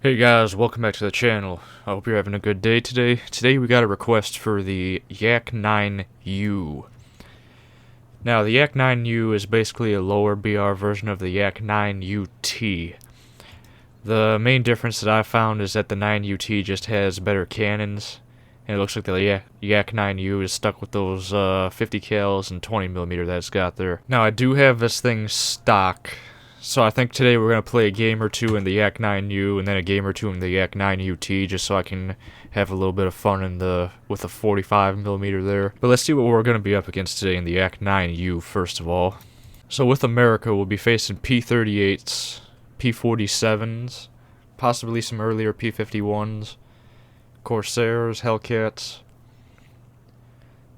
Hey guys, welcome back to the channel. I hope you're having a good day today. Today we got a request for the Yak-9U. Now, the Yak-9U is basically a lower BR version of the Yak-9UT. The main difference that I found is that the 9UT just has better cannons, and it looks like the Yak-9U is stuck with those 50 cals and 20mm that it's got there. Now, I do have this thing stock. So I think today we're going to play a game or two in the Yak-9U and then a game or two in the Yak-9UT just so I can have a little bit of fun with the 45mm there. But let's see what we're going to be up against today in the Yak-9U first of all. So with America, we'll be facing P-38s, P-47s, possibly some earlier P-51s, Corsairs, Hellcats.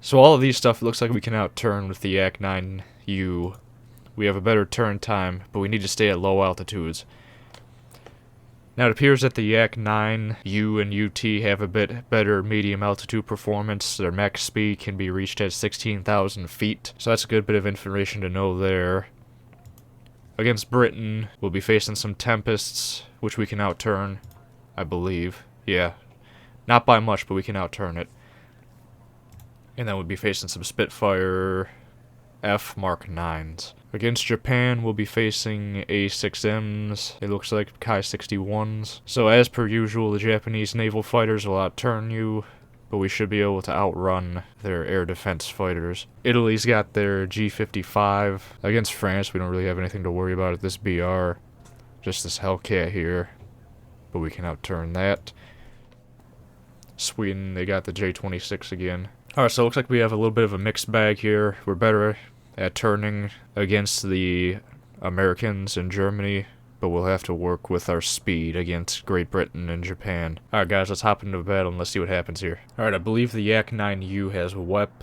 So all of these stuff looks like we can outturn with the Yak-9U. We have a better turn time, but we need to stay at low altitudes. Now it appears that the Yak-9U and UT have a bit better medium altitude performance. Their max speed can be reached at 16,000 feet, so that's a good bit of information to know there. Against Britain, we'll be facing some Tempests, which we can outturn, I believe. Yeah, not by much, but we can outturn it. And then we'll be facing some Spitfire F Mark 9s. Against Japan, we'll be facing A6Ms, it looks like Kai-61s. So as per usual, the Japanese naval fighters will outturn you, but we should be able to outrun their air defense fighters. Italy's got their G55. Against France, we don't really have anything to worry about at this BR. Just this Hellcat here, but we can outturn that. Sweden, they got the J26 again. Alright, so it looks like we have a little bit of a mixed bag here. We're better at turning against the Americans and Germany, but we'll have to work with our speed against Great Britain and Japan. Alright guys, let's hop into battle and let's see what happens here. Alright, I believe the Yak-9U has a WEP,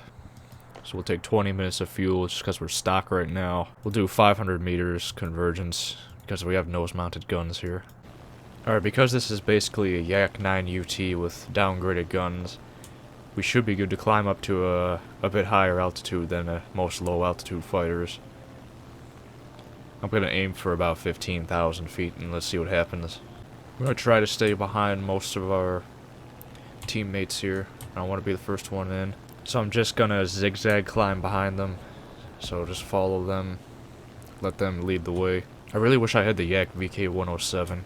so we'll take 20 minutes of fuel just because we're stock right now. We'll do 500 meters convergence because we have nose-mounted guns here. Alright, because this is basically a Yak-9UT with downgraded guns, we should be good to climb up to a bit higher altitude than most low-altitude fighters. I'm going to aim for about 15,000 feet, and let's see what happens. I'm going to try to stay behind most of our teammates here. I don't want to be the first one in. So I'm just going to zigzag climb behind them. So just follow them, let them lead the way. I really wish I had the Yak VK-107.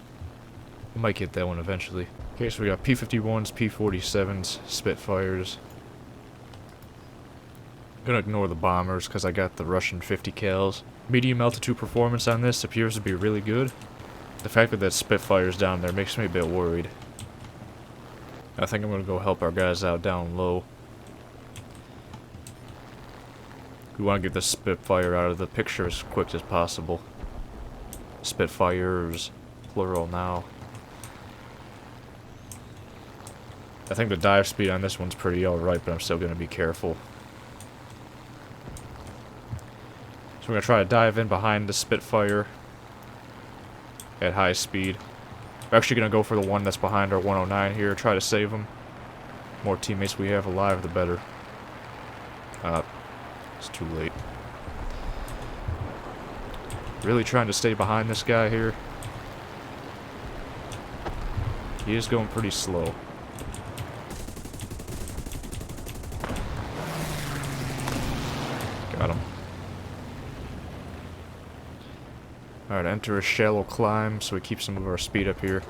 I might get that one eventually. Okay, so we got P-51s, P-47s, Spitfires. I'm gonna ignore the bombers because I got the Russian 50 cals. Medium altitude performance on this appears to be really good. The fact that Spitfire's down there makes me a bit worried. I think I'm gonna go help our guys out down low. We want to get the Spitfire out of the picture as quick as possible. Spitfires, plural now. I think the dive speed on this one's pretty alright, but I'm still going to be careful. So we're going to try to dive in behind the Spitfire at high speed. We're actually going to go for the one that's behind our 109 here, try to save him. The more teammates we have alive, the better. It's too late. Really trying to stay behind this guy here. He is going pretty slow. Got him. Alright, enter a shallow climb so we keep some of our speed up here.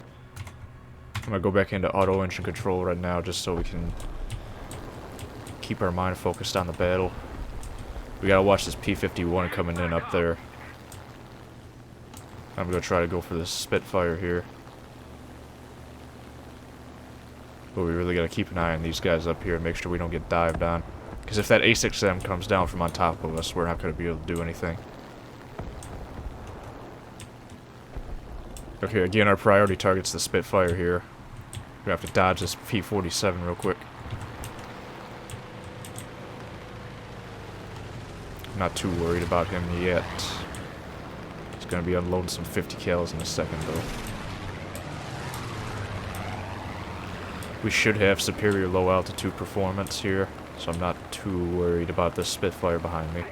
I'm gonna go back into auto engine control right now just so we can keep our mind focused on the battle. We gotta watch this P-51 coming in up there. I'm gonna try to go for this Spitfire here. But we really gotta keep an eye on these guys up here and make sure we don't get dived on. Because if that A6M comes down from on top of us, we're not going to be able to do anything. Okay, again, our priority target's the Spitfire here. We have to dodge this P-47 real quick. I'm not too worried about him yet. He's going to be unloading some 50 cals in a second, though. We should have superior low-altitude performance here. So I'm not too worried about this Spitfire behind me.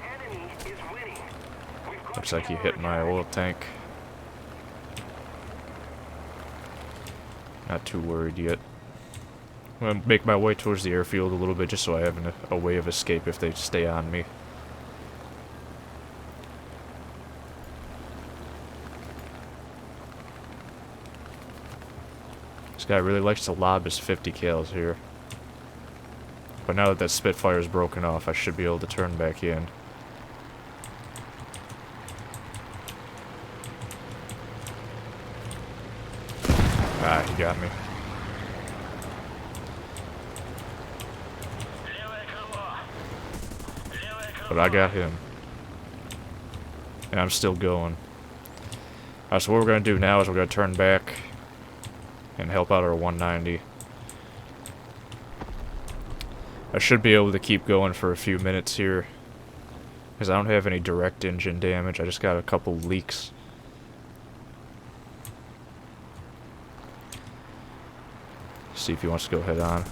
Looks like he hit my oil tank. Not too worried yet. I'm gonna make my way towards the airfield a little bit just so I have a way of escape if they stay on me. This guy really likes to lob his 50 cals here. But now that that Spitfire is broken off, I should be able to turn back in. Ah, he got me. But I got him. And I'm still going. Alright, so what we're going to do now is we're going to turn back and help out our 190. I should be able to keep going for a few minutes here, because I don't have any direct engine damage. I just got a couple leaks. See if he wants to go head on.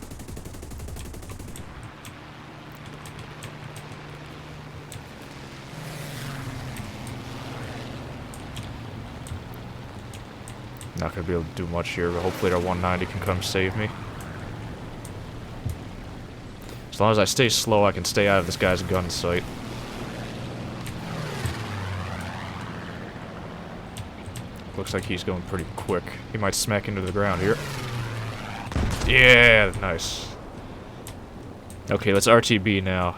Not going to be able to do much here, but hopefully our 190 can come save me. As long as I stay slow, I can stay out of this guy's gun sight. Looks like he's going pretty quick. He might smack into the ground here. Yeah, nice. Okay, let's RTB now.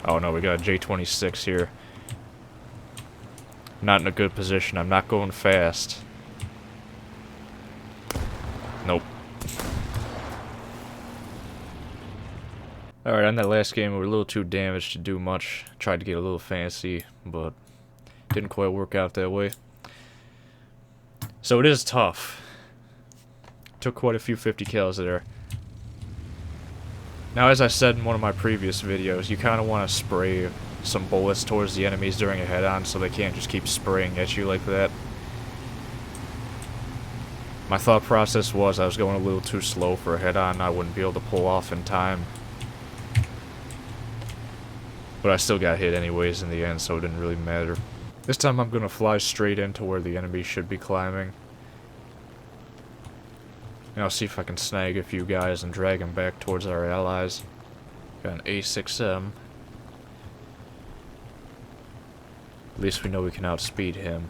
Oh no, we got a J-26 here. Not in a good position. I'm not going fast. Nope. Alright, on that last game, we were a little too damaged to do much. Tried to get a little fancy, but didn't quite work out that way. So it is tough. Took quite a few 50 kills there. Now, as I said in one of my previous videos, you kind of want to spray some bullets towards the enemies during a head-on so they can't just keep spraying at you like that. My thought process was I was going a little too slow for a head-on. I wouldn't be able to pull off in time. But I still got hit anyways in the end, so it didn't really matter. This time I'm going to fly straight into where the enemy should be climbing. And I'll see if I can snag a few guys and drag them back towards our allies. Got an A6M. At least we know we can outspeed him.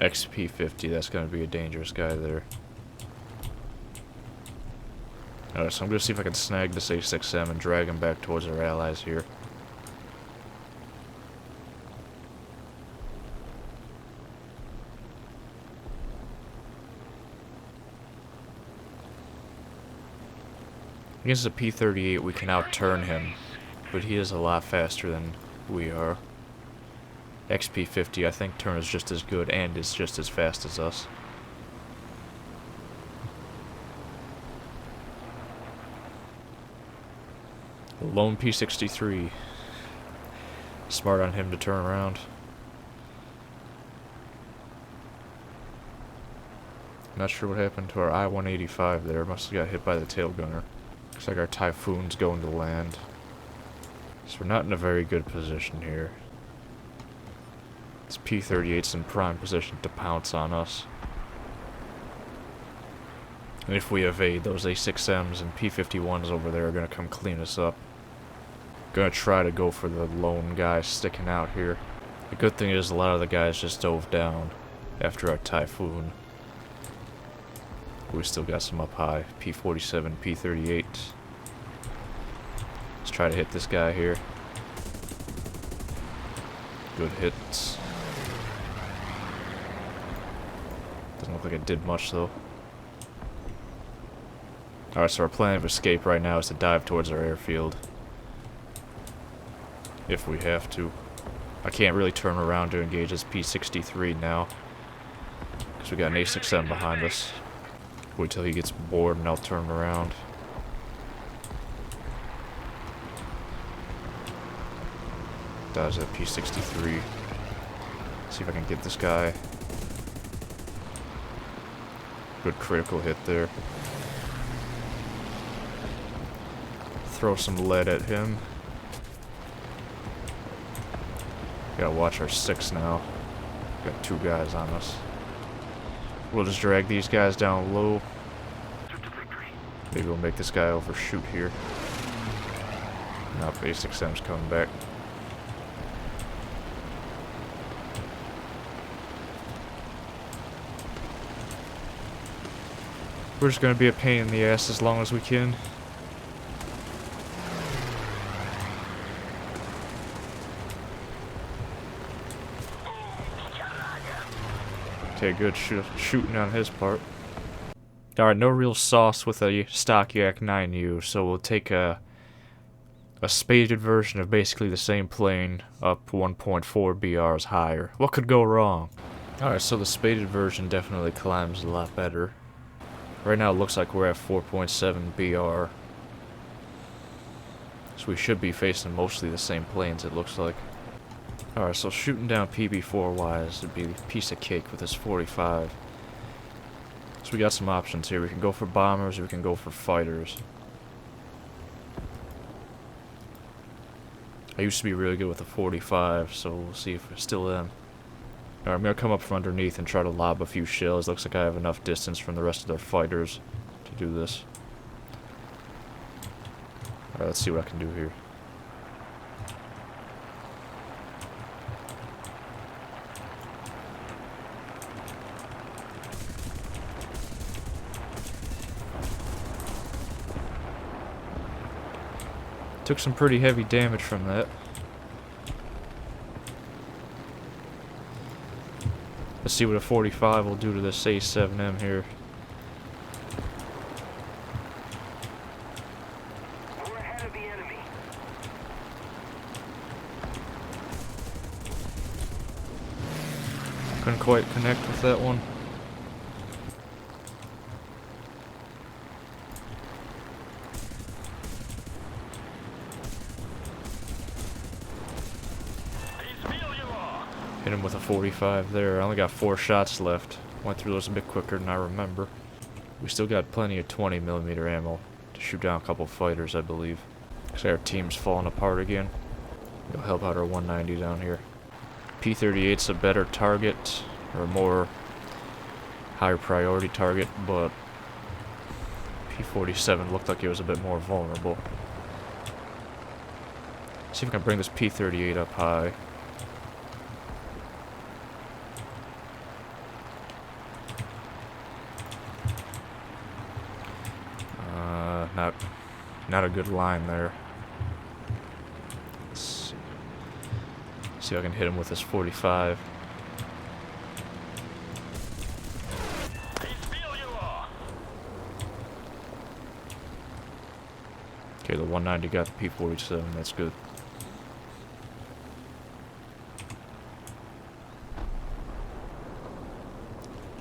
XP50, that's going to be a dangerous guy there. Alright, so I'm going to see if I can snag this A6M and drag him back towards our allies here. Against a P-38, we can outturn him, but he is a lot faster than we are. XP-50, I think, turns just as good and is just as fast as us. Lone P-63. Smart on him to turn around. Not sure what happened to our I-185 there. Must have got hit by the tail gunner. Looks like our Typhoon's going to land. So we're not in a very good position here. This P-38's in prime position to pounce on us. And if we evade, those A6Ms and P-51s over there are going to come clean us up. Gonna try to go for the lone guy sticking out here. The good thing is a lot of the guys just dove down after our Typhoon. We still got some up high. P-47, P-38. Let's try to hit this guy here. Good hits. Doesn't look like it did much though. Alright, so our plan of escape right now is to dive towards our airfield. If we have to. I can't really turn around to engage this P-63 now, because we got an A6M behind us. Wait till he gets bored and I'll turn around. Dodge that P-63. See if I can get this guy. Good critical hit there. Throw some lead at him. Gotta watch our 6 now. Got two guys on us. We'll just drag these guys down low. Maybe we'll make this guy overshoot here. Now basic Sim's coming back. We're just gonna be a pain in the ass as long as we can. Okay, good shooting on his part. Alright, no real sauce with a stock Yak-9U, so we'll take a spaded version of basically the same plane up 1.4 BRs higher. What could go wrong? Alright, so the spaded version definitely climbs a lot better. Right now it looks like we're at 4.7 BR. So we should be facing mostly the same planes, it looks like. Alright, so shooting down PB-4Ys would be a piece of cake with this 45. So we got some options here. We can go for bombers, or we can go for fighters. I used to be really good with the 45, so we'll see if I still am. Alright, I'm gonna come up from underneath and try to lob a few shells. Looks like I have enough distance from the rest of their fighters to do this. Alright, let's see what I can do here. Took some pretty heavy damage from that. Let's see what a 45 will do to this A7M here. We're ahead of the enemy. Couldn't quite connect with that one. Hit him with a 45 there. I only got 4 shots left. Went through those a bit quicker than I remember. We still got plenty of 20mm ammo to shoot down a couple fighters, I believe. Looks like our team's falling apart again. We'll help out our 190 down here. P-38's a better target, or a more higher priority target, but P-47 looked like it was a bit more vulnerable. See if I can bring this P-38 up high. Not a good line there. Let's see if I can hit him with this 45. Okay, the 190 got the P-47, that's good.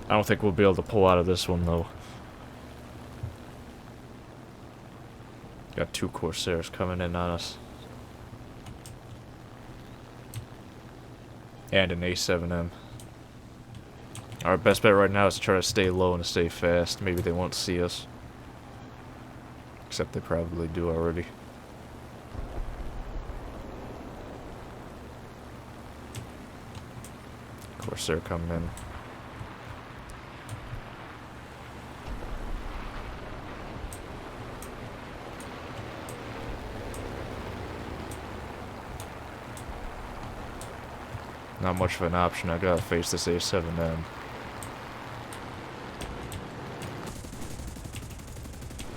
I don't think we'll be able to pull out of this one though. Got 2 Corsairs coming in on us. And an A7M. Our best bet right now is to try to stay low and to stay fast. Maybe they won't see us. Except they probably do already. Corsair coming in. Not much of an option. I gotta face this A7M.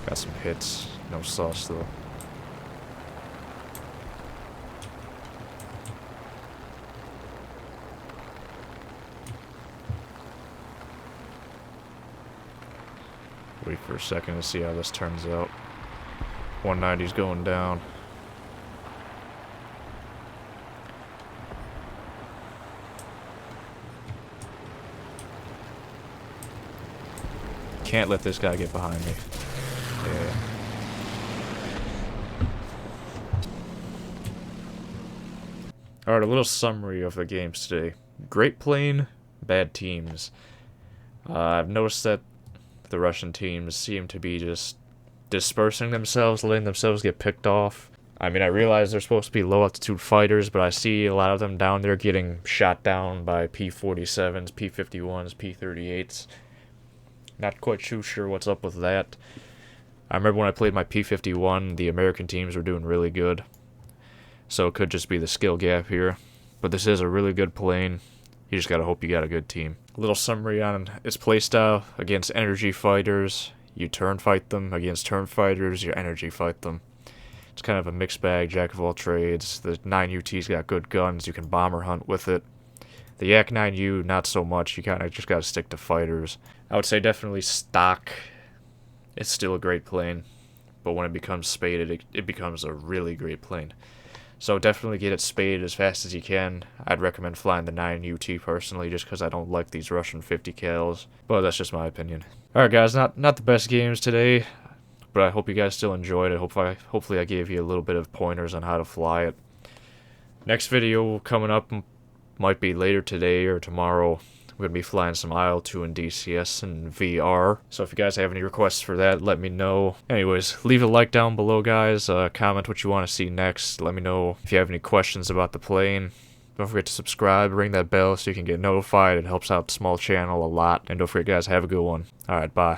Got some hits. No sauce though. Wait for a second to see how this turns out. 190's going down. Can't let this guy get behind me. Yeah. Alright, a little summary of the games today. Great plane, bad teams. I've noticed that the Russian teams seem to be just dispersing themselves, letting themselves get picked off. I mean, I realize they're supposed to be low altitude fighters, but I see a lot of them down there getting shot down by P-47s, P-51s, P-38s. Not quite too sure what's up with that. I remember when I played my P-51, the American teams were doing really good. So it could just be the skill gap here. But this is a really good plane. You just gotta hope you got a good team. A little summary on its playstyle. Against energy fighters, you turn fight them. Against turn fighters, you energy fight them. It's kind of a mixed bag, jack of all trades. The 9UT's got good guns. You can bomber hunt with it. The Yak-9U, not so much. You kind of just gotta stick to fighters. I would say definitely stock. It's still a great plane. But when it becomes spaded, it becomes a really great plane. So definitely get it spaded as fast as you can. I'd recommend flying the 9UT personally, just because I don't like these Russian 50 cals. But that's just my opinion. Alright guys, not the best games today, but I hope you guys still enjoyed it. Hopefully I gave you a little bit of pointers on how to fly it. Next video coming up might be later today or tomorrow. We're going to be flying some IL-2 and DCS and VR. So if you guys have any requests for that, let me know. Anyways, leave a like down below, guys. Comment what you want to see next. Let me know if you have any questions about the plane. Don't forget to subscribe, ring that bell so you can get notified. It helps out the small channel a lot. And don't forget, guys, have a good one. Alright, bye.